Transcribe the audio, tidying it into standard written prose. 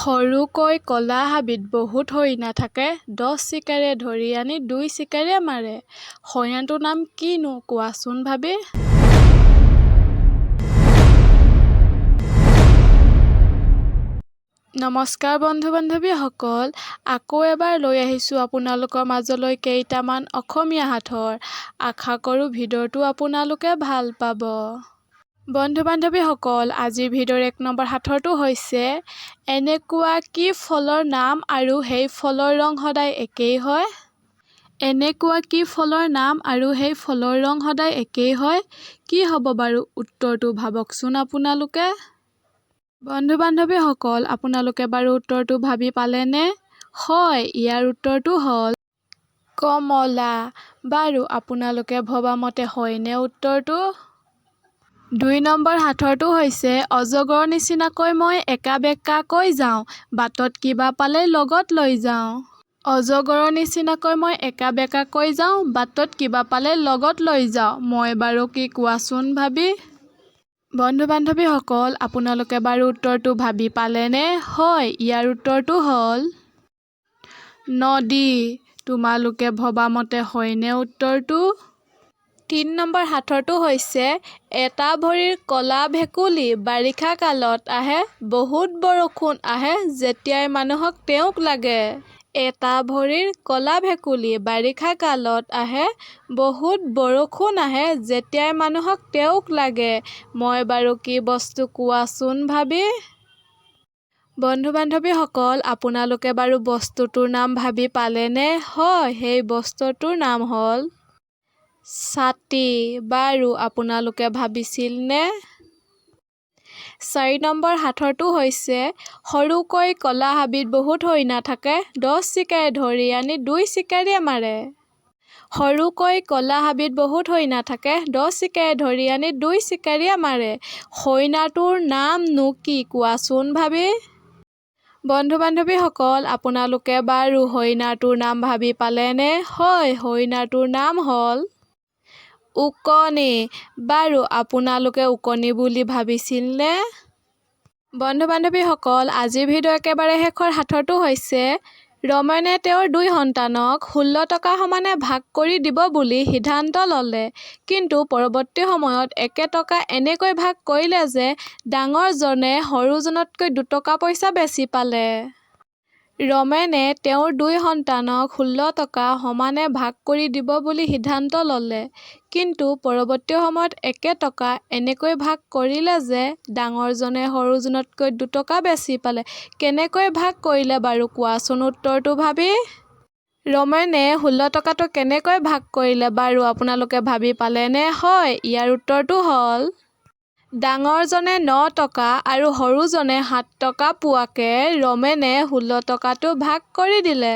সৰুকৈ ক'লা হাবিত বহুত হৰিণা থাকে। 10 চিকাৰীয়ে ধৰি আনি 2 চিকাৰীয়ে মাৰে। হৰিণাটোৰ নাম কিনো কোৱাচোন ভাবি? নমস্কাৰ বন্ধু-বান্ধৱীসকল, আকৌ এবাৰ লৈ আহিছোঁ আপোনালোকৰ মাজলৈ কেইটামান অসমীয়া সাঁথৰ। আশা কৰোঁ ভিডিঅ'টো আপোনালোকে ভাল পাব। বন্ধু-বান্ধৱীসকল, আজিৰ ভিডিঅ'ৰ 1 নম্বৰ সাঁথৰটো হৈছে, এনেকুৱা কি ফলৰ নাম আৰু সেই ফলৰ ৰং সদায় একেই হয়? এনেকুৱা কি ফলৰ নাম আৰু সেই ফলৰ ৰং সদায় একেই হয়? কি হ'ব বাৰু উত্তৰটো ভাবকচোন আপোনালোকে। বন্ধু-বান্ধৱীসকল, আপোনালোকে বাৰু উত্তৰটো ভাবি পালেনে? হয়, ইয়াৰ উত্তৰটো হ'ল কমলা। বাৰু আপোনালোকে ভবা মতে হয়নে উত্তৰটো? 2 নম্বৰ সাঁথৰটো হৈছে, অজগৰৰ নিচিনাকৈ মই একা-বেঁকাকৈ যাওঁ, বাটত কিবা পালে লগত লৈ যাওঁ। অজগৰৰ নিচিনাকৈ মই একা-বেঁকাকৈ যাওঁ, বাটত কিবা পালে লগত লৈ যাওঁ। মই বাৰু কি কোৱাচোন ভাবি? বন্ধু-বান্ধৱীসকল, আপোনালোকে বাৰু উত্তৰটো ভাবি পালেনে? হয়, ইয়াৰ উত্তৰটো হ'ল নদী। তোমালোকে ভবা মতে হয়নে উত্তৰটো? 3 নম্বৰ সাঁথৰটো হৈছে, এটা ভৰিৰ ক'লা ভেকুলী বাৰিষা কালত আহে, বহুত বৰষুণ আহে, যেতিয়াই মানুহক তেওঁক লাগে। এটা ভৰিৰ ক'লা ভেকুলী বাৰিষা কালত আহে, বহুত বৰষুণ আহে, যেতিয়াই মানুহক তেওঁক লাগে। মই বাৰু কি বস্তু কোৱাচোন ভাবি? বন্ধু-বান্ধৱীসকল, আপোনালোকে বাৰু বস্তুটোৰ নাম ভাবি পালেনে? হয়, সেই বস্তুটোৰ নাম হ'ল ছাতি। বাৰু আপোনালোকে ভাবিছিলনে? 4 নম্বৰ সাঁথৰটো হৈছে, সৰুকৈ ক'লা হাবিত বহুত হৰিণা থাকে, 10 চিকাৰীয়ে ধৰি আনি 2 চিকাৰীয়ে মাৰে। সৰুকৈ ক'লা হাবিত বহুত হৰিণা থাকে, 10 চিকাৰীয়ে ধৰি আনি 2 চিকাৰীয়ে মাৰে। হৰিণাটোৰ নামনো কি কোৱাচোন ভাবি? বন্ধু-বান্ধৱীসকল, আপোনালোকে বাৰু হৰিণাটোৰ নাম ভাবি পালেনে? হয়, হৰিণাটোৰ নাম হ'ল ওকণি। বাৰু আপোনালোকে ওকণি বুলি ভাবিছিলনে? বন্ধু-বান্ধৱীসকল, আজিৰ ভিডিঅ'ৰ একেবাৰে শেষৰ সাঁথৰটো হৈছে, ৰমেনে তেওঁৰ 2 সন্তানক 16 টকা সমানে ভাগ কৰি দিব বুলি সিদ্ধান্ত ল'লে। কিন্তু পৰৱৰ্তী সময়ত 1 টকা এনেকৈ ভাগ কৰিলে যে ডাঙৰজনে সৰুজনতকৈ 2 টকা পইচা বেছি পালে। ৰমেনে তেওঁৰ 2 সন্তানক 16 টকা সমানে ভাগ কৰি দিব বুলি সিদ্ধান্ত ল'লে। কিন্তু পৰৱৰ্তী সময়ত 1 টকা এনেকৈ ভাগ কৰিলে যে ডাঙৰজনে সৰুজনতকৈ 2 টকা বেছি পালে। কেনেকৈ ভাগ কৰিলে বাৰু কোৱাচোন উত্তৰটো ভাবি? ৰমেনে 16 টকাটো কেনেকৈ ভাগ কৰিলে বাৰু আপোনালোকে ভাবি পালেনে? হয়, ইয়াৰ উত্তৰটো হ'ল, ডাঙৰজনে 9 টকা আৰু সৰুজনে 7 টকা পোৱাকে ৰমেনে 16 টকাটো ভাগ কৰি দিলে।